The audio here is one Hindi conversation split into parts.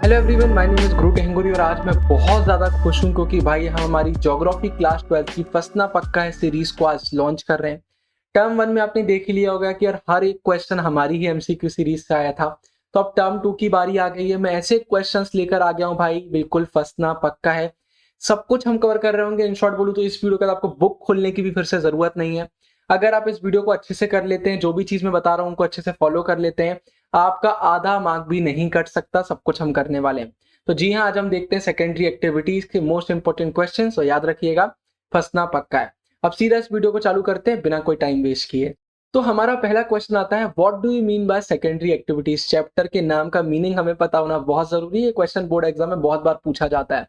Hello everyone, my name is गुरु टेंगुरी और आज मैं बहुत ज़्यादा खुश हूँ क्योंकि भाई हम हमारी ज्योग्राफी क्लास 12 की फंसना पक्का है सीरीज को आज लॉन्च कर रहे हैं। टर्म 1 में आपने देख ही लिया होगा कि यार हर एक क्वेश्चन हमारी ही एमसीक्यू सीरीज से आया था। तो अब टर्म 2 की बारी आ गई है। मैं ऐसे क्वेश्चंस लेकर आ गया हूँ भाई, बिल्कुल फंसना पक्का है। सब कुछ हम कवर कर रहे होंगे। इन शॉर्ट बोलूँ तो इस वीडियो का आपको बुक खोलने की भी फिर से जरूरत नहीं है। अगर आप इस वीडियो को अच्छे से कर लेते हैं, जो भी चीज मैं बता रहा हूँ उनको अच्छे से फॉलो कर लेते हैं, आपका आधा मार्क भी नहीं कट सकता। सब कुछ हम करने वाले हैं। तो जी हाँ, आज हम देखते हैं सेकेंडरी एक्टिविटीज के मोस्ट इंपोर्टेंट क्वेश्चन। तो याद रखिएगा, फंसना पक्का है। अब सीधा इस वीडियो को चालू करते हैं बिना कोई टाइम वेस्ट किए। तो हमारा पहला क्वेश्चन आता है, what do you mean by secondary activities. Chapter के नाम का मीनिंग हमें पता होना बहुत जरूरी है। क्वेश्चन बोर्ड एग्जाम में बहुत बार पूछा जाता है।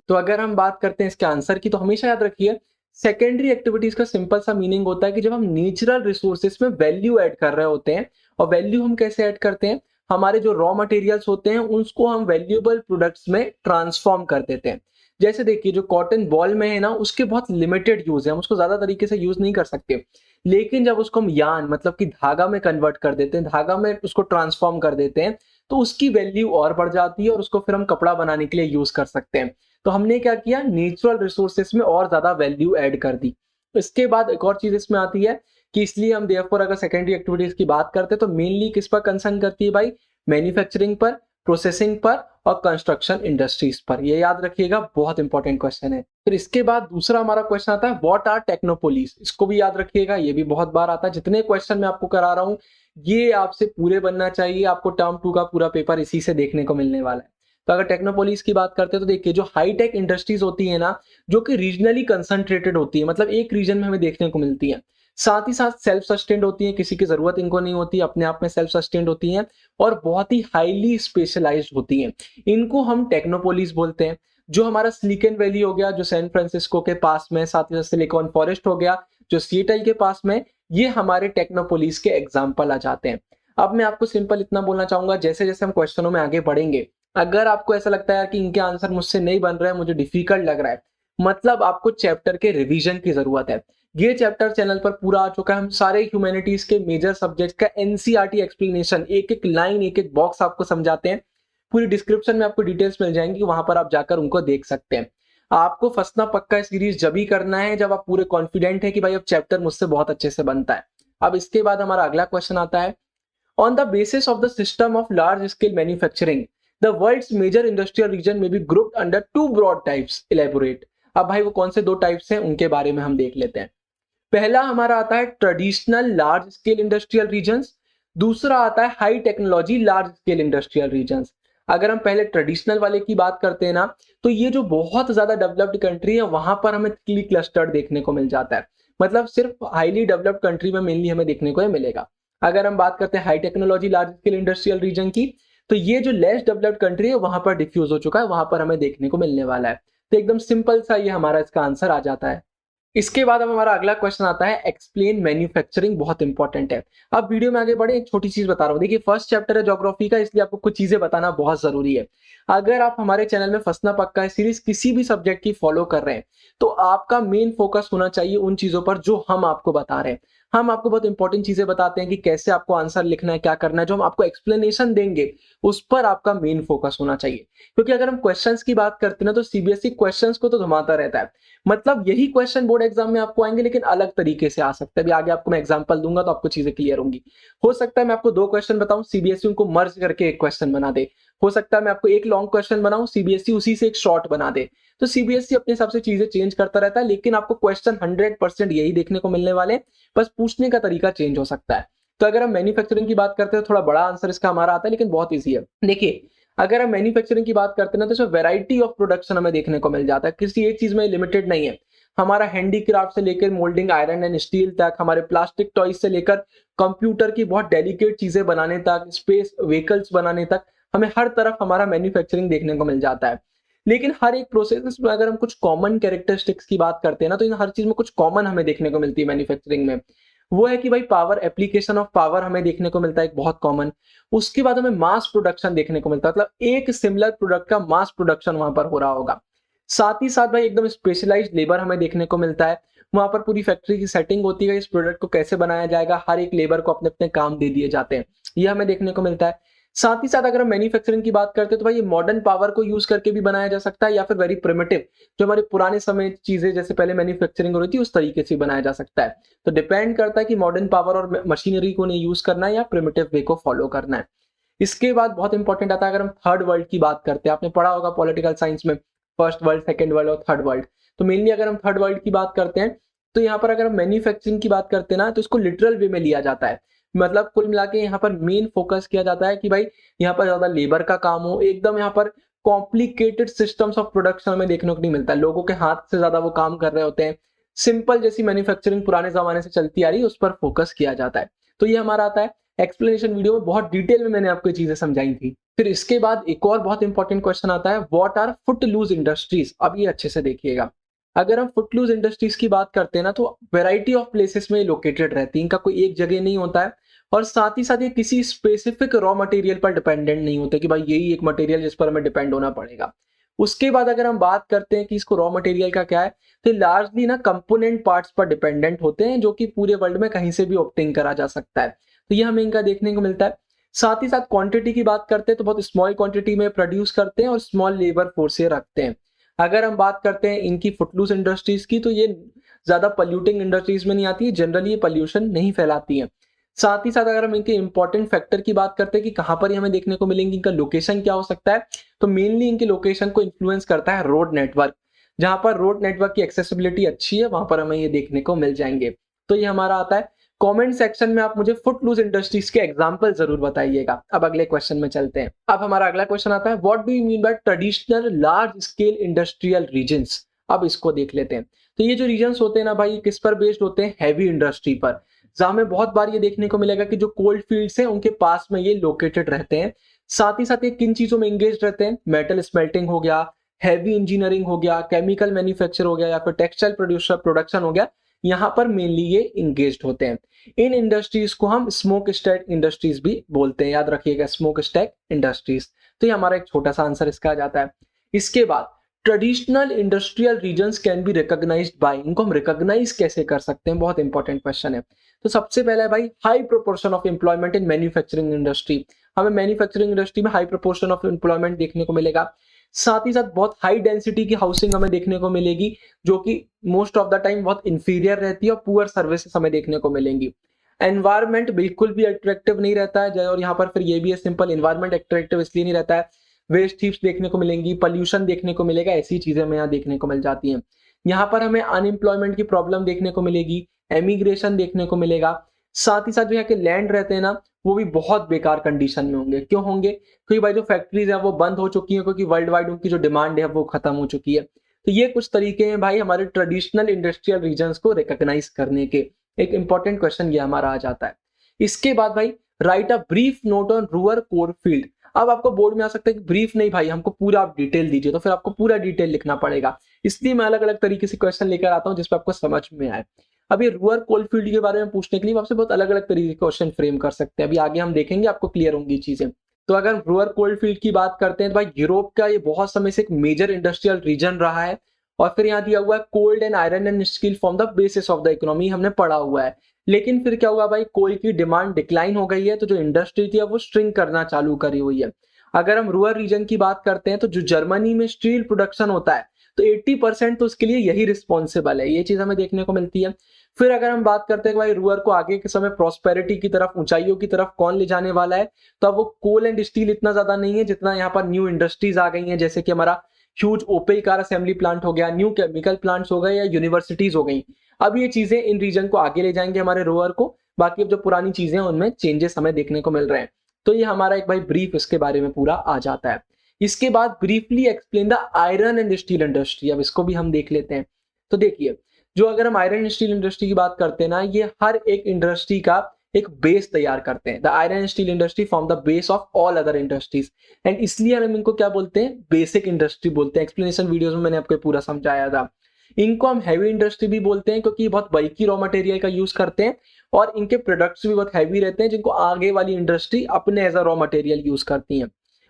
तो अगर हम बात करते हैं इसके आंसर की, तो हमेशा याद रखिए सेकेंडरी एक्टिविटीज का सिंपल सा मीनिंग होता है कि जब हम नेचुरल रिसोर्सेज में वैल्यू ऐड कर रहे होते हैं। और वैल्यू हम कैसे ऐड करते हैं, हमारे जो रॉ मटेरियल्स होते हैं उसको हम वैल्यूएबल प्रोडक्ट्स में ट्रांसफॉर्म कर देते हैं। जैसे देखिए, जो कॉटन बॉल में है ना, उसके बहुत लिमिटेड यूज है, हम उसको ज्यादा तरीके से यूज नहीं कर सकते। लेकिन जब उसको हम यान मतलब कि धागा में कन्वर्ट कर देते हैं, धागा में उसको ट्रांसफॉर्म कर देते हैं, तो उसकी वैल्यू और बढ़ जाती है और उसको फिर हम कपड़ा बनाने के लिए यूज कर सकते हैं। तो हमने क्या किया, नेचुरल रिसोर्सेस में और ज्यादा वैल्यू ऐड कर दी। इसके बाद एक और चीज इसमें आती है कि इसलिए हम देयरफॉर अगर सेकेंडरी एक्टिविटीज की बात करते हैं तो मेनली किस पर कंसर्न करती है भाई, मैन्युफैक्चरिंग पर, प्रोसेसिंग पर और कंस्ट्रक्शन इंडस्ट्रीज पर। ये याद रखिएगा, बहुत इंपॉर्टेंट क्वेश्चन है। फिर इसके बाद दूसरा हमारा क्वेश्चन आता है, व्हाट आर टेक्नोपोलिस। इसको भी याद रखिएगा, ये भी बहुत बार आता है। जितने क्वेश्चन मैं आपको करा रहा हूँ ये आपसे पूरे बनना चाहिए। आपको टर्म 2 का पूरा पेपर इसी से देखने को मिलने वाला है। तो अगर टेक्नोपोलिस की बात करते हैं तो देखिए, जो हाईटेक इंडस्ट्रीज होती है ना, जो कि रीजनली कंसंट्रेटेड होती है, मतलब एक रीजन में हमें देखने को मिलती है, साथ ही साथ सेल्फ सस्टेन्ड होती है, किसी की जरूरत इनको नहीं होती, अपने आप में सेल्फ सस्टेन्ड होती हैं और बहुत ही हाईली स्पेशलाइज्ड होती हैं। इनको हम टेक्नोपोलिस बोलते हैं। जो हमारा सिलिकॉन वैली हो गया, जो सैन फ्रांसिस्को के पास में, साथ ही साथ सिलिकॉन फॉरेस्ट हो गया जो सिएटल के पास में, ये हमारे टेक्नोपोलिस के एग्जाम्पल आ जाते हैं। अब मैं आपको सिंपल इतना बोलना चाहूंगा, जैसे जैसे हम क्वेश्चनों में आगे बढ़ेंगे, अगर आपको ऐसा लगता है कि इनके आंसर मुझसे नहीं बन रहे हैं, मुझे डिफिकल्ट लग रहा है, मतलब आपको चैप्टर के रिवीजन की जरूरत है। ये चैप्टर चैनल पर पूरा आ चुका है। हम सारे ह्यूमैनिटीज के मेजर सब्जेक्ट का एनसीईआरटी एक्सप्लेनेशन, एक एक लाइन, एक एक बॉक्स आपको समझाते हैं। पूरी डिस्क्रिप्शन में आपको डिटेल्स मिल जाएंगी, वहां पर आप जाकर उनको देख सकते हैं। आपको फंसना पक्का सीरीज जब ही करना है जब आप पूरे कॉन्फिडेंट है कि भाई अब चैप्टर मुझसे बहुत अच्छे से बनता है। अब इसके बाद हमारा अगला क्वेश्चन आता है, on the basis of the system of large scale manufacturing the world's major industrial region में be grouped under two broad types, elaborate. अब भाई वो कौन से दो टाइप्स हैं उनके बारे में हम देख लेते हैं। पहला हमारा आता है traditional large scale industrial regions, दूसरा आता है high technology large scale industrial regions. अगर हम पहले ट्रेडिशनल वाले की बात करते हैं ना, तो ये जो बहुत ज्यादा डेवलप्ड कंट्री है वहां पर हमें थिकली क्लस्टर्ड देखने को मिल जाता है। मतलब सिर्फ हाईली डेवलप्ड कंट्री में मेनली हमें देखने को मिलेगा। अगर हम बात करते हैं high technology large scale industrial region की, तो ये जो लेस डेवलप्ड कंट्री है वहां पर डिफ्यूज हो चुका है, वहां पर हमें देखने को मिलने वाला है। तो एकदम सिंपल सा ये हमारा इसका आंसर आ जाता है। इसके बाद अब हमारा अगला क्वेश्चन आता है, एक्सप्लेन मैन्युफैक्चरिंग। बहुत इंपॉर्टेंट है। अब वीडियो में आगे बढ़े, एक छोटी चीज बता रहा हूँ। देखिए, फर्स्ट चैप्टर है ज्योग्राफी का, इसलिए आपको कुछ चीजें बताना बहुत जरूरी है। अगर आप हमारे चैनल में फंसना पक्का है सीरीज किसी भी सब्जेक्ट की फॉलो कर रहे हैं, तो आपका मेन फोकस होना चाहिए उन चीजों पर जो हम आपको बता रहे हैं। हम आपको बहुत इंपॉर्टेंट चीजें बताते हैं कि कैसे आपको आंसर लिखना है, क्या करना है। जो हम आपको एक्सप्लेनेशन देंगे उस पर आपका मेन फोकस होना चाहिए। क्योंकि अगर हम क्वेश्चंस की बात करते हैं ना, तो सीबीएसई क्वेश्चंस को तो घुमाता रहता है। मतलब यही क्वेश्चन बोर्ड एग्जाम में आपको आएंगे, लेकिन अलग तरीके से आ सकते हैं। अभी आगे आपको मैं एग्जांपल दूंगा तो आपको चीजें क्लियर होंगी। हो सकता है मैं आपको दो क्वेश्चन बताऊं, सीबीएसई उनको मर्ज करके एक क्वेश्चन बना दे। हो सकता है मैं आपको एक लॉन्ग क्वेश्चन बनाऊं, सीबीएसई उसी से एक शॉर्ट बना दे। तो सीबीएसई अपने हिसाब से चीजें चेंज करता रहता है, लेकिन आपको क्वेश्चन 100% यही देखने को मिलने वाले, बस पूछने का तरीका चेंज हो सकता है। तो अगर हम मैन्युफैक्चरिंग की बात करते हैं तो थोड़ा बड़ा आंसर इसका हमारा आता है, लेकिन बहुत ईजी है। देखिए, अगर हम मैन्युफैक्चरिंग की बात करते हैं ना, तो इसमें वैरायटी ऑफ प्रोडक्शन हमें देखने को मिल जाता है, किसी एक चीज में लिमिटेड नहीं है। हमारा हैंडीक्राफ्ट से लेकर मोल्डिंग आयरन एंड स्टील तक, हमारे प्लास्टिक टॉयज से लेकर कंप्यूटर की बहुत डेलिकेट चीजें बनाने तक, स्पेस व्हीकल्स बनाने तक, हमें हर तरफ हमारा मैन्युफैक्चरिंग देखने को मिल जाता है। लेकिन हर एक प्रोसेस में अगर हम कुछ कॉमन कैरेक्टरिस्टिक्स की बात करते हैं ना, तो इन हर चीज में कुछ कॉमन हमें देखने को मिलती है मैन्युफैक्चरिंग में। वो है कि भाई पावर, एप्लीकेशन ऑफ पावर हमें देखने को मिलता है एक बहुत कॉमन। उसके बाद हमें मास प्रोडक्शन देखने को मिलता है, मतलब एक सिमिलर प्रोडक्ट का मास प्रोडक्शन वहां पर हो रहा होगा। साथ ही साथ भाई एकदम स्पेशलाइज्ड लेबर हमें देखने को मिलता है। वहां पर पूरी फैक्ट्री की सेटिंग होती है, इस प्रोडक्ट को कैसे बनाया जाएगा, हर एक लेबर को अपने अपने काम दे दिए जाते हैं, ये हमें देखने को मिलता है। साथ ही साथ अगर हम मैन्युफैक्चरिंग की बात करते हैं तो भाई ये मॉडर्न पावर को यूज करके भी बनाया जा सकता है या फिर वेरी प्रिमिटिव जो हमारे पुराने समय चीजें जैसे पहले मैन्युफैक्चरिंग हो रही थी उस तरीके से बनाया जा सकता है। तो डिपेंड करता है कि मॉडर्न पावर और मशीनरी को नहीं यूज करना है या प्रिमिटिव वे को फॉलो करना है। इसके बाद बहुत इंपॉर्टेंट आता है अगर हम थर्ड वर्ल्ड की बात करते हैं, आपने पढ़ा होगा पॉलिटिकल साइंस में फर्स्ट वर्ल्ड, सेकेंड वर्ल्ड और थर्ड वर्ल्ड। तो मेनली अगर हम थर्ड वर्ल्ड की बात करते हैं तो यहाँ पर अगर हम मैन्युफैक्चरिंग की बात करते हैं ना तो इसको लिटरल वे में लिया जाता है। मतलब कुल मिला के यहाँ पर मेन फोकस किया जाता है कि भाई यहाँ पर ज्यादा लेबर का काम हो, एकदम यहाँ पर कॉम्प्लिकेटेड सिस्टम्स ऑफ प्रोडक्शन हमें देखने को नहीं मिलता है, लोगों के हाथ से ज्यादा वो काम कर रहे होते हैं। सिंपल जैसी मैन्युफैक्चरिंग पुराने जमाने से चलती आ रही है उस पर फोकस किया जाता है। तो ये हमारा आता है एक्सप्लेनेशन वीडियो में, बहुत डिटेल में मैंने आपको चीजें समझाई थी। फिर इसके बाद एक और बहुत इंपॉर्टेंट क्वेश्चन आता है, व्हाट आर फुटलूज इंडस्ट्रीज। अब ये अच्छे से देखिएगा, अगर हम फुटलूज इंडस्ट्रीज की बात करते हैं ना तो वेराइटी ऑफ प्लेसेस में लोकेटेड रहती है, इनका कोई एक जगह नहीं होता है और साथ ही साथ ये किसी स्पेसिफिक रॉ मटेरियल पर डिपेंडेंट नहीं होते कि भाई यही एक मटेरियल जिस पर हमें डिपेंड होना पड़ेगा। उसके बाद अगर हम बात करते हैं कि इसको रॉ मटेरियल का क्या है, तो लार्जली ना कंपोनेंट पार्ट्स पर डिपेंडेंट होते हैं जो कि पूरे वर्ल्ड में कहीं से भी ऑब्टेन करा जा सकता है। तो ये हमें इनका देखने को मिलता है। साथ ही साथ क्वांटिटी की बात करते हैं तो बहुत स्मॉल क्वांटिटी में प्रोड्यूस करते हैं और स्मॉल लेबर फोर्स ये रखते हैं। अगर हम बात करते हैं इनकी फुटलूज इंडस्ट्रीज की तो ये ज्यादा पॉल्यूटिंग इंडस्ट्रीज में नहीं आती है, जनरली ये पॉल्यूशन नहीं फैलाती है। साथ ही साथ अगर हम इनके इंपॉर्टेंट फैक्टर की बात करते हैं कि कहां पर ये हमें देखने को मिलेंगे, इनका लोकेशन क्या हो सकता है, तो मेनली इनके लोकेशन को इन्फ्लुएंस करता है रोड नेटवर्क। जहां पर रोड नेटवर्क की एक्सेसिबिलिटी अच्छी है वहां पर हमें ये देखने को मिल जाएंगे। तो ये हमारा आता है। कमेंट सेक्शन में आप मुझे फुटलूज इंडस्ट्रीज के एग्जांपल जरूर बताइएगा। अब अगले क्वेश्चन में चलते हैं। अब हमारा अगला क्वेश्चन आता है, what do you mean by traditional large scale industrial regions. अब इसको देख लेते हैं। तो ये जो रीजन्स होते हैं ना भाई, किस पर बेस्ड होते हैं, हैवी इंडस्ट्री पर। जहां हमें बहुत बार ये देखने को मिलेगा कि जो कोल्ड फील्ड्स हैं उनके पास में ये लोकेटेड रहते हैं। साथ ही साथ ये किन चीजों में एंगेज रहते हैं, मेटल स्मेल्टिंग हो गया, हैवी इंजीनियरिंग हो गया, केमिकल मैन्युफैक्चर हो गया या फिर टेक्सटाइल प्रोडक्शन हो गया, यहाँ पर मेनली ये इंगेज होते हैं। इन इंडस्ट्रीज को हम स्मोक स्टैक इंडस्ट्रीज भी बोलते हैं, याद रखिएगा स्मोक स्टैक इंडस्ट्रीज। तो ये हमारा एक छोटा सा आंसर इसका आ जाता है। इसके बाद traditional industrial regions can be recognized by, इनको हम रिकॉग्नाइज कैसे कर सकते हैं, बहुत इंपॉर्टेंट क्वेश्चन है। तो सबसे पहला है भाई high proportion of employment in manufacturing industry. हमें मैन्युफैक्चरिंग इंडस्ट्री में हाई प्रोपोर्शन ऑफ एम्प्लॉयमेंट देखने को मिलेगा। साथ ही साथ बहुत हाई डेंसिटी की हाउसिंग हमें देखने को मिलेगी जो कि मोस्ट ऑफ द टाइम बहुत इंफीरियर रहती है और पुअर सर्विसेज हमें देखने को मिलेंगी। एनवायरमेंट बिल्कुल भी अट्रैक्टिव नहीं रहता है, और यहाँ पर फिर ये भी है सिंपल, एनवायरमेंट अट्रैक्टिव इसलिए नहीं रहता है, वेस्ट हीप्स देखने को मिलेंगी, पॉल्यूशन देखने को मिलेगा, ऐसी चीजें हमें यहाँ देखने को मिल जाती हैं। यहाँ पर हमें अनएम्प्लॉयमेंट की प्रॉब्लम देखने को मिलेगी, एमिग्रेशन देखने को मिलेगा। साथ ही साथ जो यहाँ के लैंड रहते हैं ना वो भी बहुत बेकार कंडीशन में होंगे। क्यों होंगे, क्योंकि भाई जो फैक्ट्रीज है वो बंद हो चुकी है, क्योंकि वर्ल्ड वाइड उनकी जो डिमांड है वो खत्म हो चुकी है। तो ये कुछ तरीके हैं भाई हमारे ट्रेडिशनल इंडस्ट्रियल रीजन्स को रिकॉग्नाइज करने के। एक इंपॉर्टेंट क्वेश्चन ये हमारा आ जाता है। इसके बाद भाई right a brief note on rural core field. अब आपको बोर्ड में आ सकता है कि ब्रीफ नहीं भाई हमको पूरा आप डिटेल दीजिए, तो फिर आपको पूरा डिटेल लिखना पड़ेगा। इसलिए मैं अलग अलग तरीके से क्वेश्चन लेकर आता हूँ जिसपे आपको समझ में आए। अब ये रूरल कोल फील्ड के बारे में पूछने के लिए आपसे बहुत अलग अलग तरीके के क्वेश्चन फ्रेम कर सकते हैं, अभी आगे हम देखेंगे, आपको क्लियर होंगी चीजें। तो अगर रूरल कोल फील्ड की बात करते हैं तो भाई यूरोप का ये बहुत समय से एक मेजर इंडस्ट्रियल रीजन रहा है। और फिर यहाँ दिया हुआ है cold and iron and steel form the basis of the economy, हमने पढ़ा हुआ है। लेकिन फिर क्या हुआ भाई, कोल की डिमांड डिक्लाइन हो गई है, तो जो इंडस्ट्री थी वो श्रिंक करना चालू करी हुई है। अगर हम रूरल रीजन की बात करते हैं तो जो जर्मनी में स्टील प्रोडक्शन होता है तो 80% तो उसके लिए यही रिस्पॉन्सिबल है, ये चीज हमें देखने को मिलती है। फिर अगर हम बात करते हैं कि भाई रूअर को आगे के समय प्रॉस्पेरिटी की तरफ, ऊंचाइयों की तरफ कौन ले जाने वाला है, तो अब वो कोल एंड स्टील इतना ज्यादा नहीं है जितना यहाँ पर न्यू इंडस्ट्रीज आ गई हैं, जैसे कि हमारा huge Opel car assembly plant हो गया, न्यू केमिकल प्लांट्स हो गए या यूनिवर्सिटीज हो गई। अब ये चीजें इन रीजन को आगे ले जाएंगे हमारे रोअर को। बाकी अब जो पुरानी चीजें हैं उनमें चेंजेस हमें देखने को मिल रहे हैं। तो ये हमारा एक भाई ब्रीफ इसके बारे में पूरा आ जाता है। इसके बाद briefly explain the iron and steel industry, अब इसको भी हम देख लेते हैं। तो देखिए, जो अगर हम आयरन स्टील इंडस्ट्री की बात करते हैं ना, ये हर एक इंडस्ट्री का एक बेस तैयार करते हैं। The iron steel industry form the base of all other industries, and इसलिए हम इनको क्या बोलते हैं, बेसिक इंडस्ट्री बोलते हैं। एक्सप्लेनेशन वीडियोस में मैंने आपको पूरा समझाया था। इनको हम हैवी इंडस्ट्री भी बोलते हैं क्योंकि बहुत बल्कि रॉ मटेरियल का यूज करते हैं और इनके प्रोडक्ट्स भी बहुत हैवी रहते हैं जिनको आगे वाली इंडस्ट्री अपने as a raw material use करती है।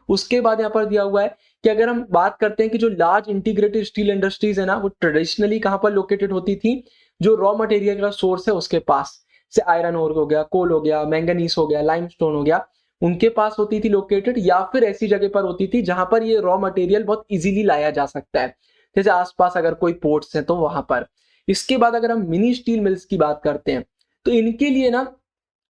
उसके बाद यहाँ पर दिया हुआ है कि अगर हम बात करते हैं कि जो लार्ज इंटीग्रेटेड स्टील इंडस्ट्रीज है ना, वो ट्रेडिशनली कहां पर लोकेटेड होती थी, जो रॉ मटेरियल का सोर्स है उसके पास, से आयरन ओर हो गया, कोल हो गया, मैंगनीज हो गया, लाइमस्टोन हो गया, उनके पास होती थी लोकेटेड, या फिर ऐसी जगह पर होती थी जहां पर ये रॉ मटेरियल बहुत इजीली लाया जा सकता है, जैसे आसपास अगर कोई पोर्ट्स हैं तो वहां पर। इसके बाद अगर हम मिनी स्टील मिल्स की बात करते हैं तो इनके लिए ना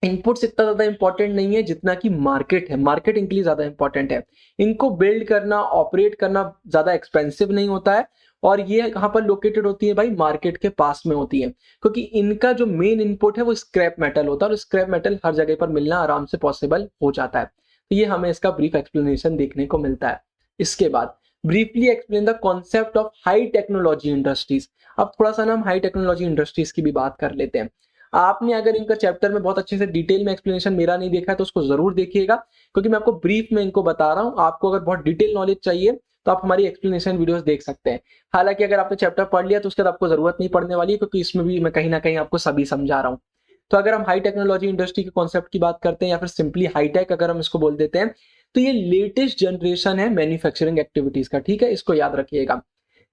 इनपुट्स इतना ज्यादा इंपॉर्टेंट नहीं है जितना कि मार्केट है, मार्केट इनके लिए ज्यादा इंपॉर्टेंट है। इनको बिल्ड करना, ऑपरेट करना ज्यादा एक्सपेंसिव नहीं होता है, और ये कहाँ पर लोकेटेड होती है भाई, मार्केट के पास में होती है, क्योंकि इनका जो मेन इनपुट है वो स्क्रैप मेटल होता है, और स्क्रैप मेटल हर जगह पर मिलना आराम से पॉसिबल हो जाता है। तो ये हमें इसका ब्रीफ एक्सप्लेनेशन देखने को मिलता है। इसके बाद briefly explain the concept of high technology industries. अब थोड़ा सा ना हम हाई टेक्नोलॉजी इंडस्ट्रीज की भी बात कर लेते हैं। आपने अगर इनका चैप्टर में बहुत अच्छे से डिटेल में एक्सप्लेनेशन मेरा नहीं देखा है तो उसको जरूर देखिएगा, क्योंकि मैं आपको ब्रीफ में इनको बता रहा हूं। आपको अगर बहुत डिटेल नॉलेज चाहिए तो आप हमारी एक्सप्लेनेशन वीडियोस देख सकते हैं। हालांकि अगर आपने चैप्टर पढ़ लिया तो उसके बाद आपको जरूरत नहीं पड़ने वाली है, क्योंकि इसमें भी मैं कहीं ना कहीं आपको सभी समझा रहा हूँ। तो अगर हम हाई टेक्नोलॉजी इंडस्ट्री के कॉन्सेप्ट की बात करते हैं, या फिर सिंपली हाईटेक अगर हम इसको बोल देते हैं, तो ये लेटेस्ट जनरेशन है मैन्युफैक्चरिंग एक्टिविटीज का, ठीक है, इसको याद रखिएगा।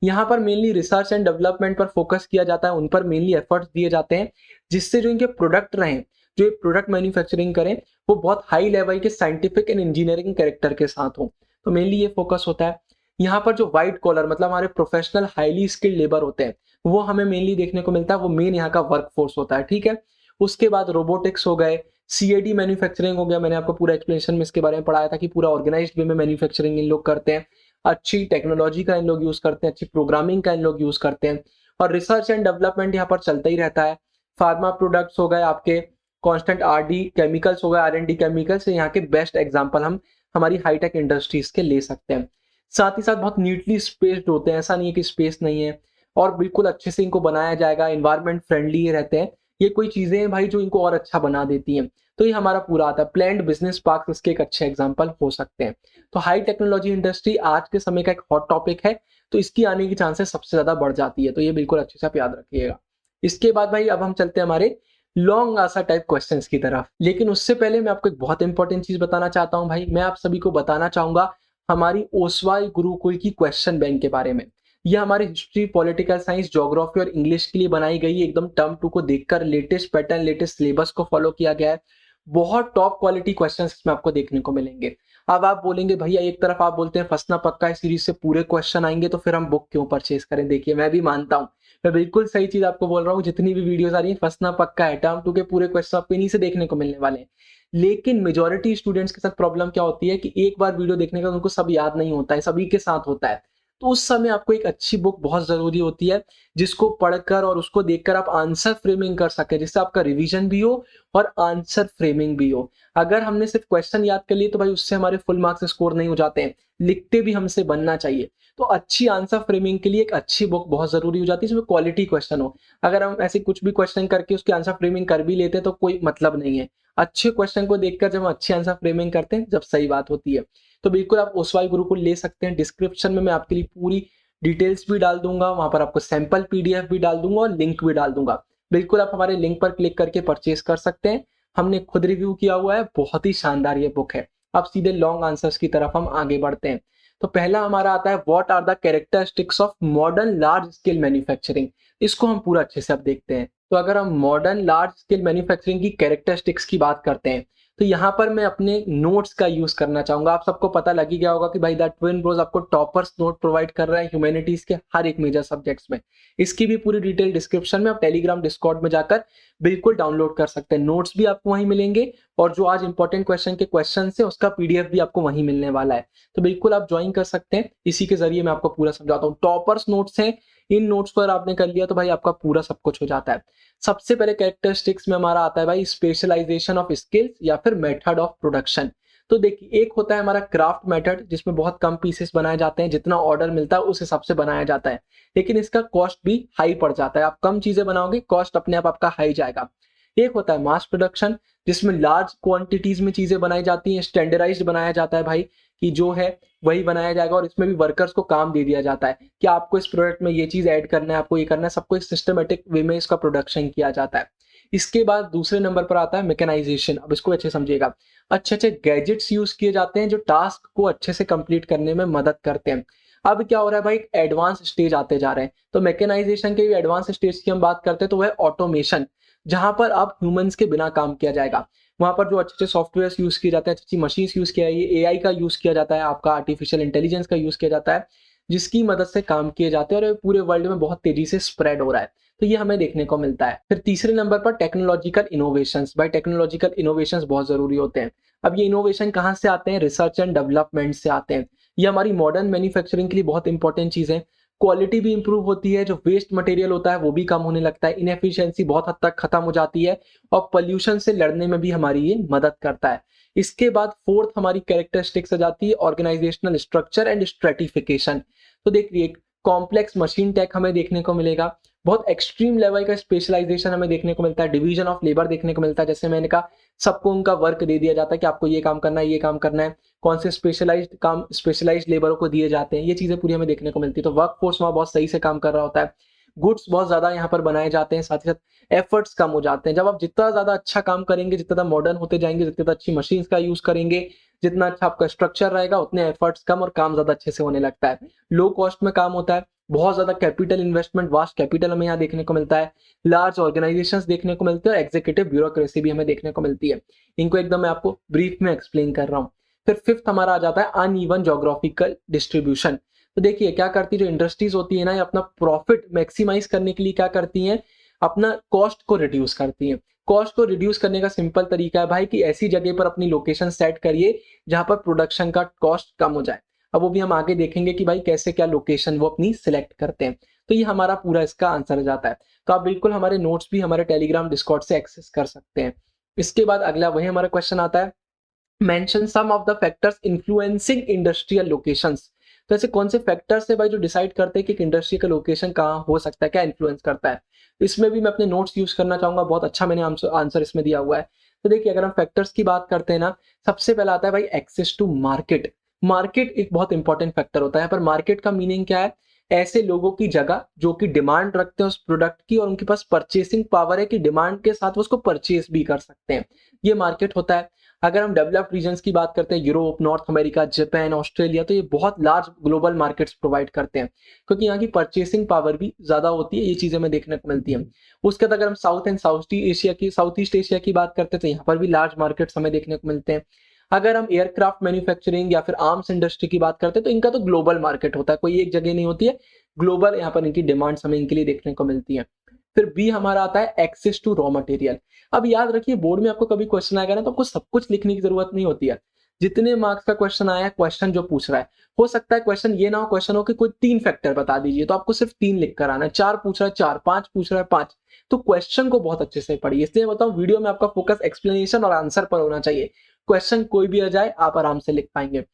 यहाँ पर मेनली रिसर्च एंड डेवलपमेंट पर फोकस किया जाता है, उन पर मेनली एफर्ट्स दिए जाते हैं, जिससे जो इनके प्रोडक्ट रहें, जो ये प्रोडक्ट मैन्युफैक्चरिंग करें, वो बहुत हाई लेवल के साइंटिफिक एंड इंजीनियरिंग कैरेक्टर के साथ हो। तो मेनली ये फोकस होता है। यहाँ पर जो व्हाइट कॉलर मतलब हमारे प्रोफेशनल हाईली स्किल्ड लेबर होते हैं, वो हमें मेनली देखने को मिलता है, वो मेन यहाँ का वर्क फोर्स होता है, ठीक है। उसके बाद रोबोटिक्स हो गए, सीएडी मैन्युफैक्चरिंग हो गया, मैंने आपको पूरा एक्सप्लेनेशन में इसके बारे में पढ़ाया था कि पूरा ऑर्गेनाइज्ड वे में मैन्युफैक्चरिंग इन लोग करते हैं, अच्छी टेक्नोलॉजी का इन लोग यूज करते हैं, अच्छी प्रोग्रामिंग का इन लोग यूज करते हैं, और रिसर्च एंड डेवलपमेंट यहाँ पर चलता ही रहता है। फार्मा प्रोडक्ट्स हो गए आपके, कांस्टेंट आरडी केमिकल्स हो गए, आरएनडी केमिकल्स, यहाँ के बेस्ट एग्जांपल हम हमारी हाईटेक इंडस्ट्रीज के ले सकते हैं। साथ ही साथ बहुत नीटली स्पेस्ड होते हैं, ऐसा नहीं है कि स्पेस नहीं है, और बिल्कुल अच्छे से इनको बनाया जाएगा, इन्वायरमेंट फ्रेंडली रहते हैं। ये कोई चीजें हैं भाई जो इनको और अच्छा बना देती हैं। तो ये हमारा पूरा आता है। प्लैंड बिजनेस पार्क इसके एक अच्छे एग्जांपल हो सकते हैं। तो हाई टेक्नोलॉजी इंडस्ट्री आज के समय का एक हॉट टॉपिक है, तो इसकी आने की चांसेस सबसे ज्यादा बढ़ जाती है, तो ये बिल्कुल अच्छे से आप याद रखिएगा। इसके बाद भाई अब हम चलते हैं हमारे लॉन्ग आंसर टाइप क्वेश्चंस की तरफ, लेकिन उससे पहले मैं आपको एक बहुत इंपॉर्टेंट चीज बताना चाहता हूं भाई। मैं आप सभी को बताना चाहूंगा हमारी ओसवाई गुरुकुल की क्वेश्चन बैंक के बारे में। यह हमारे हिस्ट्री, पॉलिटिकल साइंस, ज्योग्राफी और इंग्लिश के लिए बनाई गई है। एकदम टर्म टू को देखकर लेटेस्ट पैटर्न, लेटेस्ट सिलेबस को फॉलो किया गया है। बहुत टॉप क्वालिटी क्वेश्चंस इसमें आपको देखने को मिलेंगे। अब आप बोलेंगे भैया एक तरफ आप बोलते हैं फंसना पक्का है सीरीज से पूरे क्वेश्चन आएंगे, तो फिर हम बुक क्यों परचेज करें। देखिए मैं भी मानता हूँ, मैं बिल्कुल सही चीज आपको बोल रहा हूँ, जितनी भी वीडियोस आ रही है फंसना पक्का है, टर्म टू के पूरे क्वेश्चन आपको इन्हीं से देखने को मिलने वाले हैं। लेकिन मेजोरिटी स्टूडेंट्स के साथ प्रॉब्लम क्या होती है कि एक बार वीडियो देखने का उनको सब याद नहीं होता है, सभी के साथ होता है। तो उस समय आपको एक अच्छी बुक बहुत जरूरी होती है, जिसको पढ़कर और उसको देखकर आप आंसर फ्रेमिंग कर सके, जिससे आपका रिवीजन भी हो और आंसर फ्रेमिंग भी हो। अगर हमने सिर्फ क्वेश्चन याद कर लिए तो भाई उससे हमारे फुल मार्क्स स्कोर नहीं हो जाते हैं, लिखते भी हमसे बनना चाहिए। तो अच्छी आंसर फ्रेमिंग के लिए एक अच्छी बुक बहुत जरूरी हो जाती है, जिसमें क्वालिटी क्वेश्चन हो। अगर हम ऐसे कुछ भी क्वेश्चन करके उसकी आंसर फ्रेमिंग कर भी लेते हैं तो कोई मतलब नहीं है। अच्छे क्वेश्चन को देखकर जब हम अच्छी आंसर फ्रेमिंग करते हैं, जब सही बात होती है। तो बिल्कुल आप ओसवाई गुरुकुल ले सकते हैं। डिस्क्रिप्शन में मैं आपके लिए पूरी डिटेल्स भी डाल दूंगा, वहां पर आपको सैंपल पीडीएफ भी डाल दूंगा और लिंक भी डाल दूंगा। बिल्कुल आप हमारे लिंक पर क्लिक करके परचेज कर सकते हैं। हमने खुद रिव्यू किया हुआ है, बहुत ही शानदार ये बुक है। अब सीधे लॉन्ग आंसर्स की तरफ हम आगे बढ़ते हैं। तो पहला हमारा आता है what are the characteristics of modern large scale manufacturing. इसको हम पूरा अच्छे से अब देखते हैं। तो अगर हम मॉडर्न लार्ज स्केल मैन्युफैक्चरिंग की कैरेक्टरिस्टिक्स की बात करते हैं, तो यहाँ पर मैं अपने नोट्स का यूज करना चाहूंगा। आप सबको पता लग ही गया होगा कि भाई द ट्विन ब्रोस आपको टॉपर्स नोट प्रोवाइड कर रहा है ह्यूमैनिटीज के हर एक मेजर सब्जेक्ट्स में। इसकी भी पूरी डिटेल डिस्क्रिप्शन में आप टेलीग्राम डिस्कॉर्ड में जाकर बिल्कुल डाउनलोड कर सकते हैं। नोट्स भी आपको वहीं मिलेंगे, और जो आज इंपॉर्टेंट क्वेश्चन के क्वेश्चन है उसका पीडीएफ भी आपको वहीं मिलने वाला है। तो बिल्कुल आप ज्वाइन कर सकते हैं, इसी के जरिए मैं आपको पूरा समझाता हूँ। टॉपर्स नोट्स हैं, इन नोट्स पर आपने कर लिया तो भाई आपका पूरा सब कुछ हो जाता है। सबसे पहले कैरेक्टरिस्टिक्स में हमारा आता है भाई स्पेशलाइजेशन ऑफ स्किल्स या फिर मेथड ऑफ प्रोडक्शन। तो देखिए एक होता है हमारा क्राफ्ट मेथड, जिसमें बहुत कम पीसेस बनाए जाते हैं, जितना ऑर्डर मिलता है उस हिसाब से बनाया जाता है, लेकिन इसका कॉस्ट भी हाई पड़ जाता है। आप कम चीजें बनाओगे, कॉस्ट अपने आप आपका हाई जाएगा। एक होता है मास प्रोडक्शन, जिसमें लार्ज क्वांटिटीज में चीजें बनाई जाती हैं, स्टैंडर्डाइज्ड बनाया जाता है भाई कि जो है वही बनाया जाएगा, और इसमें भी वर्कर्स को काम दे दिया जाता है कि आपको इस प्रोडक्ट में ये चीज ऐड करना है, आपको ये करना है, सबको एक सिस्टमेटिक वे में इसका प्रोडक्शन किया जाता है। इसके बाद दूसरे नंबर पर आता है मैकेनाइजेशन। अब इसको अच्छे समझिएगा। अच्छे अच्छे गैजेट्स यूज किए जाते हैं जो टास्क को अच्छे से कंप्लीट करने में मदद करते हैं। अब क्या हो रहा है भाई, एडवांस स्टेज आते जा रहे हैं। तो मैकेनाइजेशन के एडवांस स्टेज की हम बात करते हैं तो वह ऑटोमेशन, जहां पर अब ह्यूमंस के बिना काम किया जाएगा। वहाँ पर जो अच्छे-अच्छे सॉफ्टवेयर्स यूज़ किए जाते हैं, अच्छी-अच्छी मशीन्स यूज़ किया है, ये एआई का यूज़ किया जाता है, आपका आर्टिफिशियल इंटेलिजेंस का यूज़ किया जाता है, जिसकी मदद से काम किए जाते हैं और ये पूरे वर्ल्ड में बहुत तेज़ी से स्प्रेड हो रहा है। तो ये हमें देखने को मिलता है। फिर तीसरे नंबर पर टेक्नोलॉजिकल इनोवेशंस। भाई टेक्नोलॉजिकल इनोवेशंस बहुत ज़रूरी होते हैं। अब ये इनोवेशन कहाँ से आते हैं? रिसर्च एंड डेवलपमेंट से आते हैं। ये हमारी मॉडर्न मैन्युफैक्चरिंग के लिए बहुत इंपॉर्टेंट चीज़ है। क्वालिटी भी इंप्रूव होती है, जो वेस्ट मटेरियल होता है वो भी कम होने लगता है, इनएफिशिएंसी बहुत हद तक खत्म हो जाती है और पॉल्यूशन से लड़ने में भी हमारी ये मदद करता है। इसके बाद फोर्थ हमारी कैरेक्टरिस्टिक्स आ जाती है ऑर्गेनाइजेशनल स्ट्रक्चर एंड स्ट्रेटिफिकेशन। तो देखिए कॉम्प्लेक्स मशीन टेक हमें देखने को मिलेगा, बहुत एक्सट्रीम लेवल का स्पेशलाइजेशन हमें देखने को मिलता है, डिवीजन ऑफ लेबर देखने को मिलता है। जैसे मैंने कहा सबको उनका वर्क दे दिया जाता है कि आपको ये काम करना है, ये काम करना है, कौन से स्पेशलाइज्ड काम स्पेशलाइज्ड लेबरों को दिए जाते हैं, ये चीजें पूरी हमें देखने को मिलती है। तो वर्क फोर्स वहाँ बहुत सही से काम कर रहा होता है, गुड्स बहुत ज्यादा यहाँ पर बनाए जाते हैं, साथ ही साथ एफर्ट्स कम हो जाते हैं। जब आप जितना ज्यादा अच्छा काम करेंगे, जितना ज्यादा मॉडर्न होते जाएंगे, जितनी ज्यादा अच्छी मशीन्स का यूज करेंगे, जितना अच्छा आपका स्ट्रक्चर रहेगा, उतने एफर्ट्स कम और काम ज्यादा अच्छे से होने लगता है। लो कॉस्ट में काम होता है, बहुत ज्यादा कैपिटल इन्वेस्टमेंट, वास्ट कैपिटल हमें यहाँ देखने को मिलता है, लार्ज ऑर्गेनाइजेशंस देखने को मिलते हैं और एग्जीक्यूटिव ब्यूरोक्रेसी भी हमें देखने को मिलती है। इनको एकदम मैं आपको ब्रीफ में एक्सप्लेन कर रहा हूँ। फिर फिफ्थ हमारा आ जाता है अनइवन जोग्राफिकल डिस्ट्रीब्यूशन। तो देखिए क्या करती है जो इंडस्ट्रीज होती है ना, ये अपना प्रॉफिट मैक्सिमाइज करने के लिए क्या करती हैं, अपना कॉस्ट को रिड्यूस करती हैं। कॉस्ट को रिड्यूस करने का सिंपल तरीका है भाई कि ऐसी जगह पर अपनी लोकेशन सेट करिए जहां पर प्रोडक्शन का कॉस्ट कम हो जाए। अब वो भी हम आगे देखेंगे कि भाई कैसे क्या लोकेशन वो अपनी सिलेक्ट करते हैं। तो ये हमारा पूरा इसका आंसर जाता है। तो आप बिल्कुल हमारे नोट्स भी हमारे टेलीग्राम डिस्कॉर्ड से एक्सेस कर सकते हैं। इसके बाद अगला वही हमारा क्वेश्चन आता है, mention some of the factors influencing industrial locations. तो ऐसे कौन से फैक्टर्स है भाई जो डिसाइड करते हैं कि एक इंडस्ट्री का लोकेशन कहाँ हो सकता है, क्या इन्फ्लुएंस करता है। इसमें भी मैं अपने नोट्स यूज करना चाहूंगा, बहुत अच्छा मैंने आंसर इसमें दिया हुआ है। तो देखिए अगर हम फैक्टर्स की बात करते हैं ना, सबसे पहला आता है भाई एक्सेस टू मार्केट। मार्केट एक बहुत इंपॉर्टेंट फैक्टर होता है। यहाँ पर मार्केट का मीनिंग क्या है, ऐसे लोगों की जगह जो कि डिमांड रखते हैं उस प्रोडक्ट की और उनके पास परचेसिंग पावर है कि डिमांड के साथ वो उसको परचेस भी कर सकते हैं, ये मार्केट होता है। अगर हम डेवलप्ड रीजन्स की बात करते हैं, Europe, north America, Japan, Australia, तो ये बहुत लार्ज ग्लोबल मार्केट्स प्रोवाइड करते हैं क्योंकि यहाँ की परचेसिंग पावर भी ज्यादा होती है, ये चीजें हमें देखने को मिलती है। उसके बाद अगर हम साउथ ईस्ट एशिया की बात करते हैं तो यहाँ पर भी लार्ज मार्केट्स हमें देखने को मिलते हैं। अगर हम एयरक्राफ्ट मैन्युफैक्चरिंग या फिर आर्म्स इंडस्ट्री की बात करते हैं तो इनका तो ग्लोबल मार्केट होता है, कोई एक जगह नहीं होती है, ग्लोबल यहाँ पर इनकी डिमांड्स हमें इनके लिए देखने को मिलती है। फिर बी हमारा आता है एक्सेस टू रॉ मटेरियल। अब याद रखिए बोर्ड में आपको कभी क्वेश्चन आएगा ना तो आपको सब कुछ लिखने की जरूरत नहीं होती है। जितने मार्क्स का क्वेश्चन आया है, क्वेश्चन जो पूछ रहा है, हो सकता है क्वेश्चन ये ना हो, क्वेश्चन हो कि कोई 3 फैक्टर बता दीजिए, तो आपको सिर्फ 3 लिख कर आना है। 4 पूछ रहा है 4, 5 पूछ रहा है 5, तो क्वेश्चन को बहुत अच्छे से पढ़िए। इसलिए मैं बताऊं वीडियो में आपका फोकस एक्सप्लेनेशन और आंसर पर होना चाहिए। क्वेश्चन कोई भी आ जाए आप आराम से लिख पाएंगे।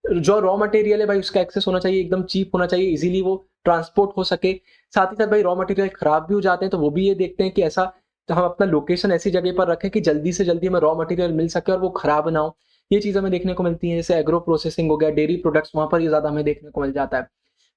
जो रॉ मटेरियल है भाई उसका एक्सेस होना चाहिए, एकदम चीप होना चाहिए, इजीली वो ट्रांसपोर्ट हो सके। साथ ही साथ भाई रॉ मटेरियल खराब भी हो जाते हैं तो वो भी ये देखते हैं कि ऐसा तो हम अपना लोकेशन ऐसी जगह पर रखें कि जल्दी से जल्दी हमें रॉ मटेरियल मिल सके और वो खराब ना हो। ये चीज हमें देखने को मिलती है। जैसे एग्रो प्रोसेसिंग हो गया, डेयरी प्रोडक्ट्स, वहां पर ये ज्यादा हमें देखने को मिल जाता है।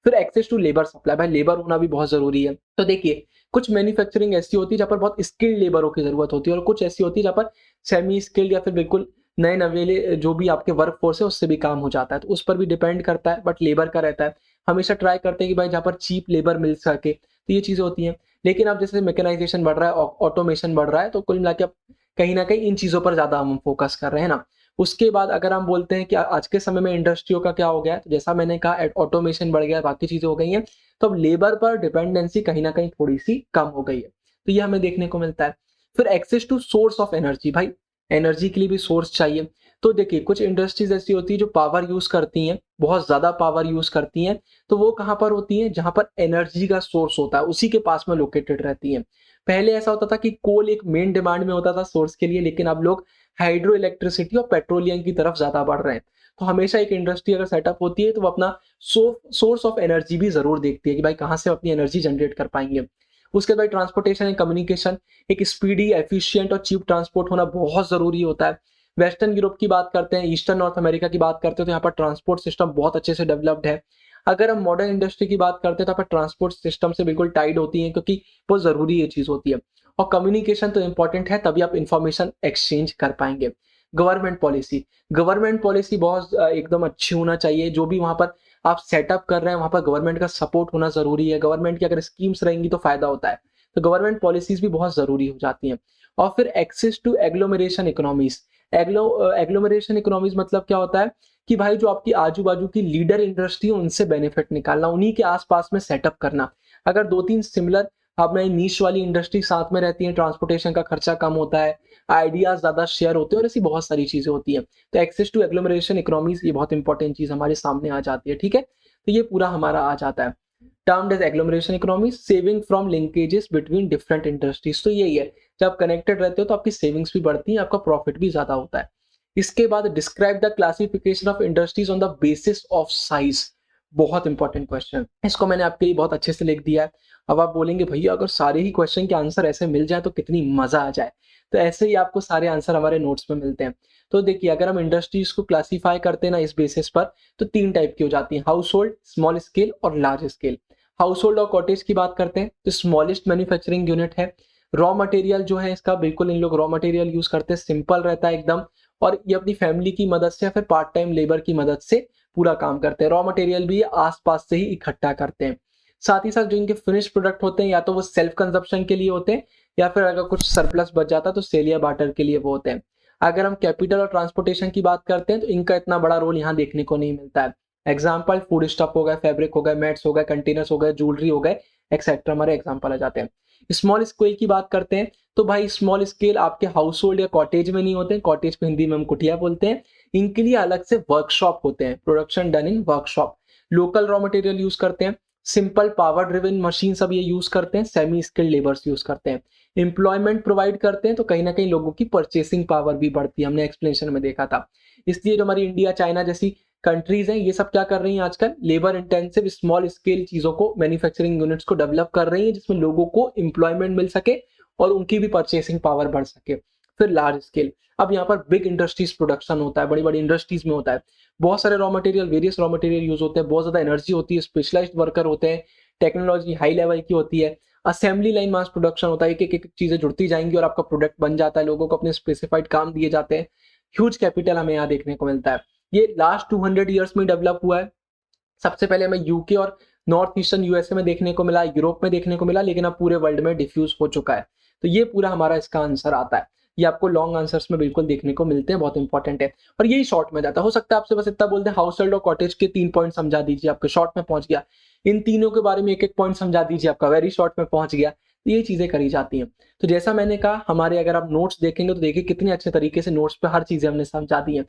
फिर एक्सेस टू लेबर सप्लाई, भाई लेबर होना भी बहुत जरूरी है। तो देखिए कुछ मैन्युफैक्चरिंग ऐसी होती है जहाँ पर बहुत स्किल्ड लेबरों की जरूरत होती है और कुछ ऐसी होती है जहाँ पर सेमी स्किल्ड या फिर बिल्कुल नए नवेले जो भी आपके वर्क फोर्स है उससे भी काम हो जाता है, तो उस पर भी डिपेंड करता है, बट लेबर का रहता है। हमेशा ट्राई करते हैं कि भाई जहाँ पर चीप लेबर मिल सके, तो ये चीजें होती हैं। लेकिन अब जैसे मैकेनाइजेशन बढ़ रहा है, ऑटोमेशन बढ़ रहा है, तो कुल मिला के अब कहीं ना कहीं इन चीजों पर ज्यादा हम फोकस कर रहे हैं ना। उसके बाद अगर हम बोलते हैं कि आज के समय में इंडस्ट्रियों का क्या हो गया है, तो जैसा मैंने कहा ऑटोमेशन बढ़ गया, बाकी चीजें हो गई हैं, तो अब लेबर पर डिपेंडेंसी कहीं ना कहीं थोड़ी सी कम हो गई है, तो ये हमें देखने को मिलता है। फिर access to source of energy, भाई एनर्जी के लिए भी सोर्स चाहिए। तो देखिए कुछ इंडस्ट्रीज ऐसी होती है जो पावर यूज करती हैं, बहुत ज्यादा पावर यूज करती हैं, तो वो कहाँ पर होती हैं, जहां पर एनर्जी का सोर्स होता है उसी के पास में लोकेटेड रहती हैं। पहले ऐसा होता था कि कोल एक मेन डिमांड में होता था सोर्स के लिए, लेकिन अब लोग हाइड्रो इलेक्ट्रिसिटी और पेट्रोलियम की तरफ ज्यादा बढ़ रहे हैं। तो हमेशा एक इंडस्ट्री अगर सेटअप होती है तो वो अपना सोर्स ऑफ एनर्जी भी जरूर देखती है कि भाई कहाँ से अपनी एनर्जी जनरेट कर पाएंगे। उसके बाद ट्रांसपोर्टेशन एंड कम्युनिकेशन, एक स्पीडी, एफिशिएंट और चीप ट्रांसपोर्ट होना बहुत जरूरी होता है। वेस्टर्न यूरोप की बात करते हैं, ईस्टर्न नॉर्थ अमेरिका की बात करते हैं, तो यहाँ पर ट्रांसपोर्ट सिस्टम बहुत अच्छे से डेवलप्ड है। अगर हम मॉडर्न इंडस्ट्री की बात करते हैं तो यहाँ पर ट्रांसपोर्ट सिस्टम से बिल्कुल टाइड होती है क्योंकि बहुत जरूरी ये चीज होती है। और कम्युनिकेशन तो इंपॉर्टेंट है, तभी आप इंफॉर्मेशन एक्सचेंज कर पाएंगे। गवर्नमेंट पॉलिसी बहुत एकदम अच्छी होना चाहिए। जो भी वहां पर आप सेटअप कर रहे हैं वहां पर गवर्नमेंट का सपोर्ट होना जरूरी है। गवर्नमेंट की अगर स्कीम्स रहेंगी तो फायदा होता है, तो गवर्नमेंट पॉलिसीज भी बहुत जरूरी हो जाती हैं। और फिर access to agglomeration economies. Agglomeration economies मतलब क्या होता है कि भाई जो आपकी आजू बाजू की लीडर इंडस्ट्री है उनसे बेनिफिट निकालना, उन्हीं के आसपास में सेटअप करना। अगर दो तीन सिमिलर अपने नीश वाली इंडस्ट्री साथ में रहती है, ट्रांसपोर्टेशन का खर्चा कम होता है, आइडियाज ज्यादा शेयर होते हैं और ऐसी बहुत सारी चीजें होती हैं। तो एक्सेस टू एग्लोमरेशन इकोनॉमीज ये बहुत इंपॉर्टेंट चीज हमारे सामने आ जाती है। ठीक है, तो ये पूरा हमारा आ जाता है termed as agglomeration economy, saving from linkages between different industries. तो यही है, जब कनेक्टेड रहते हो तो आपकी सेविंग्स भी बढ़ती है, आपका प्रॉफिट भी ज्यादा होता है। इसके बाद describe the classification of industries on the basis of size. बहुत इंपॉर्टेंट क्वेश्चन, इसको मैंने आपके लिए बहुत अच्छे से लिख दिया है। अब आप बोलेंगे भैया अगर सारे ही क्वेश्चन के आंसर ऐसे मिल जाए तो कितनी मजा आ जाए। तो ऐसे ही आपको सारे आंसर हमारे नोट्स में मिलते हैं। तो देखिए, अगर हम इंडस्ट्रीज को क्लासीफाई करते हैं ना इस बेसिस पर, तो तीन टाइप की हो जाती है, हाउस होल्ड, स्मॉल स्केल और लार्ज स्केल। हाउस होल्ड और कॉटेज की बात करते हैं तो स्मॉलेस्ट मैन्युफैक्चरिंग यूनिट है। रॉ मटेरियल जो है इसका, बिल्कुल इन लोग रॉ मटेरियल यूज करते हैं, सिंपल रहता है एकदम, और ये अपनी फैमिली की मदद से या फिर पार्ट टाइम लेबर की मदद से पूरा काम करते हैं। रॉ मटेरियल भी आसपास से ही इकट्ठा करते हैं। साथ ही साथ जो इनके फिनिश प्रोडक्ट होते हैं या तो वो सेल्फ कंजप्शन के लिए होते हैं या फिर अगर कुछ सरप्लस बच जाता है तो सेल या बार्टर के लिए वो होते हैं। अगर हम कैपिटल और ट्रांसपोर्टेशन की बात करते हैं तो इनका इतना बड़ा रोल यहाँ देखने को नहीं मिलता है। एग्जाम्पल फूड स्टफ हो गए, फैब्रिक हो गए, मैट्स हो गए, कंटेनर्स हो गए, ज्वेलरी हो गए, एक्सेट्रा हमारे एग्जाम्पल आ जाते हैं। स्मॉल स्केल की बात करते हैं तो भाई स्मॉल स्केल आपके हाउस होल्ड या कॉटेज में नहीं होते हैं, कॉटेज को हिंदी में हम कुटिया बोलते हैं। इनके लिए अलग से वर्कशॉप होते हैं, production done in workshop. Local raw material use करते हैं, सिंपल पावर ड्रिवन मशीन सब ये यूज करते हैं, सेमी स्किल्ड लेबर्स यूज करते हैं। एम्प्लॉयमेंट प्रोवाइड करते हैं तो कहीं ना कहीं लोगों की परचेसिंग पावर भी बढ़ती है, हमने एक्सप्लेनेशन में देखा था। इसलिए जो हमारी इंडिया चाइना जैसी कंट्रीज हैं ये सब क्या कर रही हैं आजकल, लेबर इंटेंसिव स्मॉल स्केल चीजों को, मैन्युफैक्चरिंग यूनिट्स को डेवलप कर रही हैं जिसमें लोगों को एम्प्लॉयमेंट मिल सके और उनकी भी परचेसिंग पावर बढ़ सके। फिर लार्ज स्केल, अब यहाँ पर बिग इंडस्ट्रीज प्रोडक्शन होता है, बड़ी बड़ी इंडस्ट्रीज में होता है, बहुत सारे raw material, various raw material use होते हैं, बहुत ज्यादा एनर्जी होती है, स्पेशलाइज्ड वर्कर होते हैं, टेक्नोलॉजी हाई लेवल की होती है, असेंबली लाइन मास प्रोडक्शन होता है, एक एक चीजें जुड़ती जाएंगी और आपका प्रोडक्ट बन जाता है, लोगों को अपने स्पेसिफाइड काम दिए जाते हैं। ह्यूज कैपिटल हमें यहाँ देखने को मिलता है। ये लास्ट 200 ईयर्स में डेवलप हुआ है। सबसे पहले हमें यूके और नॉर्थ ईस्टर्न यूएसए में देखने को मिला, यूरोप में देखने को मिला, लेकिन अब पूरे वर्ल्ड में डिफ्यूज हो चुका है। तो ये पूरा हमारा इसका आंसर आता है। ये आपको लॉन्ग आंसर्स में बिल्कुल देखने को मिलते हैं, बहुत इंपॉर्टेंट है। और यही शॉर्ट में जाता है, हो सकता है आपसे बस इतना बोलते हैं हाउस होल्ड और कॉटेज के 3 पॉइंट समझा दीजिए, आपके शॉर्ट में पहुंच गया। इन तीनों के बारे में एक एक पॉइंट समझा दीजिए, आपका वेरी शॉर्ट में पहुंच गया। तो ये चीजें करी जाती हैं। तो जैसा मैंने कहा, हमारे अगर आप नोट्स देखेंगे तो देखिए कितने अच्छे तरीके से नोट्स पे हर चीजें हमने समझा दी है।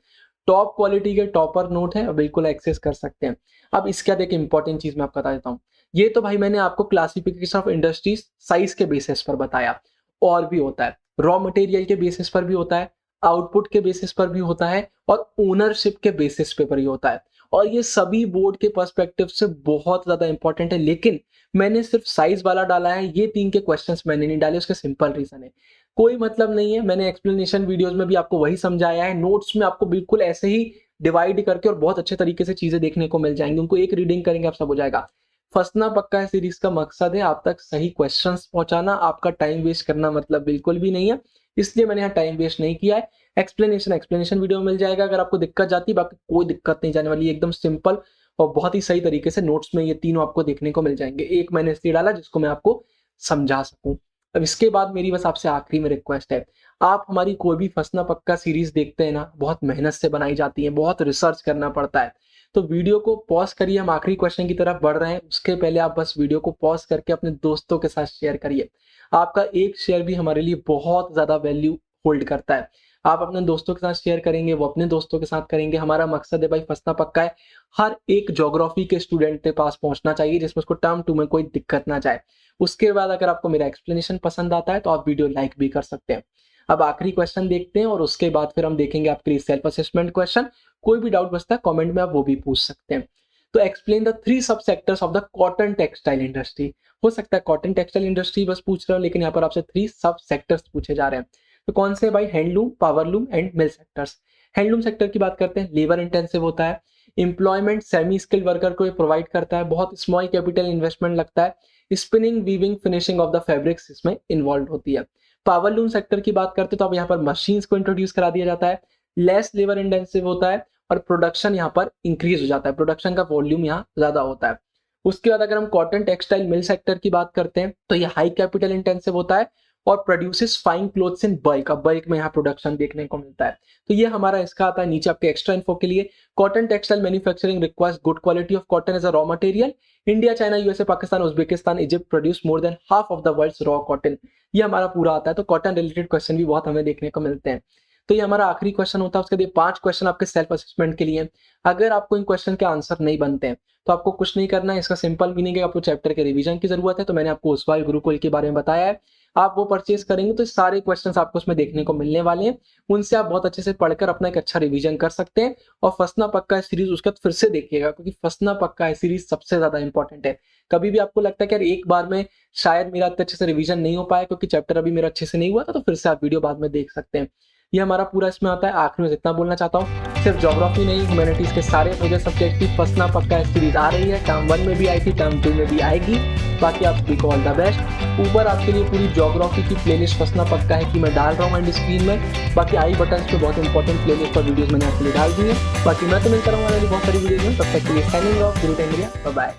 टॉप क्वालिटी के टॉपर नोट है, बिल्कुल एक्सेस कर सकते हैं। अब इसका देखिए इंपॉर्टेंट चीज मैं आपको बता देता हूँ। ये तो भाई मैंने आपको क्लासिफिकेशन ऑफ इंडस्ट्रीज साइज के बेसिस पर बताया, और भी होता है, रॉ मटेरियल के बेसिस पर भी होता है, आउटपुट के बेसिस पर भी होता है, और ओनरशिप के बेसिस पे भी होता है। और ये सभी बोर्ड के पर्सपेक्टिव से बहुत ज्यादा इंपॉर्टेंट है। लेकिन मैंने सिर्फ साइज वाला डाला है, ये 3 के क्वेश्चंस मैंने नहीं डाले, उसका सिंपल रीजन है, कोई मतलब नहीं है। मैंने एक्सप्लेनेशन वीडियोस में भी आपको वही समझाया है, नोट्स में आपको बिल्कुल ऐसे ही डिवाइड करके और बहुत अच्छे तरीके से चीजें देखने को मिल जाएंगी, उनको एक रीडिंग करेंगे आप सब हो जाएगा। फंसना पक्का है सीरीज का मकसद है आप तक सही क्वेश्चंस पहुंचाना, आपका टाइम वेस्ट करना मतलब बिल्कुल भी नहीं है, इसलिए मैंने यहाँ टाइम वेस्ट नहीं किया है। एक्सप्लेनेशन वीडियो मिल जाएगा अगर आपको दिक्कत जाती है, बाकी कोई दिक्कत नहीं जाने वाली, एकदम सिंपल और बहुत ही सही तरीके से नोट्स में ये तीनों आपको देखने को मिल जाएंगे। एक मैंने इसलिए डाला जिसको मैं आपको समझा सकूं। अब इसके बाद मेरी बस आपसे आखिरी में रिक्वेस्ट है, आप हमारी कोई भी फंसना पक्का सीरीज देखते हैं ना, बहुत मेहनत से बनाई जाती है, बहुत रिसर्च करना पड़ता है। तो वीडियो को पॉज करिए, हम आखिरी क्वेश्चन की तरफ बढ़ रहे हैं, उसके पहले आप बस वीडियो को पॉज करके अपने दोस्तों के साथ शेयर करिए। आपका एक शेयर भी हमारे लिए बहुत ज्यादा वैल्यू होल्ड करता है। आप अपने दोस्तों के साथ शेयर करेंगे, वो अपने दोस्तों के साथ करेंगे। हमारा मकसद है भाई फंसना पक्का है, हर एक ज्योग्राफी के स्टूडेंट के पास पहुंचना चाहिए जिसमें उसको टर्म 2 में कोई दिक्कत ना जाए। उसके बाद अगर आपको मेरा एक्सप्लेनेशन पसंद आता है तो आप वीडियो लाइक भी कर सकते हैं। अब आखिरी क्वेश्चन देखते हैं और उसके बाद फिर हम देखेंगे आपके लिए सेल्फ असेसमेंट क्वेश्चन। कोई भी डाउट बचता है कमेंट में आप वो भी पूछ सकते हैं। तो एक्सप्लेन द 3 सब sectors of the cotton textile industry. हो सकता है कॉटन टेक्सटाइल इंडस्ट्री बस पूछ रहे हो, लेकिन यहाँ पर आपसे 3 सब सेक्टर्स पूछे जा रहे हैं। तो कौन से भाई, handloom, powerloom and mill sectors. Handloom sector की बात करते हैं, लेबर इंटेंसिव होता है, एम्प्लॉयमेंट सेमी स्किल्ड वर्कर को प्रोवाइड करता है, बहुत स्मॉल कैपिटल इन्वेस्टमेंट लगता है, spinning, weaving, finishing of the fabrics इसमें इन्वॉल्व होती है। पावरलूम सेक्टर की बात करते हैं तो अब यहाँ पर मशीन्स को इंट्रोड्यूस करा दिया जाता है, लेस लेबर इंटेंसिव होता है और प्रोडक्शन यहाँ पर इंक्रीज हो जाता है, प्रोडक्शन का वॉल्यूम यहाँ ज्यादा होता है। उसके बाद अगर हम कॉटन टेक्सटाइल मिल सेक्टर की बात करते हैं तो ये हाई कैपिटल इंटेंसिव होता है और produces fine clothes in bulk. अब बल्क में यहाँ प्रोडक्शन देखने को मिलता है। तो ये हमारा इसका आता है। नीचे आपके एक्स्ट्रा इन्फो के लिए, cotton textile manufacturing requires good quality of cotton as a raw material. India, China, USA, Pakistan, Uzbekistan, Egypt produce more than half of the world's raw cotton. ये हमारा पूरा आता है। तो कॉटन रिलेटेड क्वेश्चन भी बहुत हमें देखने को मिलते हैं। तो ये हमारा आखिरी क्वेश्चन होता है। उसके बाद 5 क्वेश्चन आपके सेल्फ असेसमेंट के लिए। अगर आपको इन क्वेश्चन के आंसर नहीं बनते हैं तो आपको कुछ नहीं करना है। इसका सिंपल मीनिंग है आपको चैप्टर के रिवीजन की जरूरत है। तो मैंने आपको ओसवाल गुरुकुल के बारे में बताया है, आप वो परचेज करेंगे तो सारे क्वेश्चंस आपको उसमें देखने को मिलने वाले हैं। उनसे आप बहुत अच्छे से पढ़कर अपना एक अच्छा रिवीजन कर सकते हैं। और फंसना पक्का है सीरीज उसका फिर से देखिएगा, क्योंकि फंसना पक्का है सीरीज सबसे ज्यादा इंपॉर्टेंट है। कभी भी आपको लगता है कि यार एक बार में शायद मेरा अच्छे से रिवीजन नहीं हो पाया क्योंकि चैप्टर अभी मेरा अच्छे से नहीं हुआ था, तो फिर से आप वीडियो बाद में देख सकते हैं। ये हमारा पूरा इसमें आता है। आखिर में जितना बोलना चाहता हूँ, सिर्फ ज्योग्राफी नहीं, ह्यूमैनिटीज के सारे मेजर सब्जेक्ट की फंसना पक्का है सीरीज आ रही है। टर्म 1 में भी आई थी, टर्म 2 में भी आएगी। बाकी आप सभी को ऑल द बेस्ट। ऊपर आपके लिए पूरी ज्योग्राफी की प्लेलिस्ट फंसना पक्का है कि मैं डाल रहा हूँ एंड स्क्रीन में। बाकी आई बटन पे बहुत इंपॉर्टेंट प्लेलिस्ट और वीडियोस मैंने आपके लिए डाल दी है। बाकी मैं तो मिलता रहूंगा बहुत सारी वीडियो में। तब तक के लिए साइनिंग ऑफ, गुरु टेंगरिया, बाय बाय।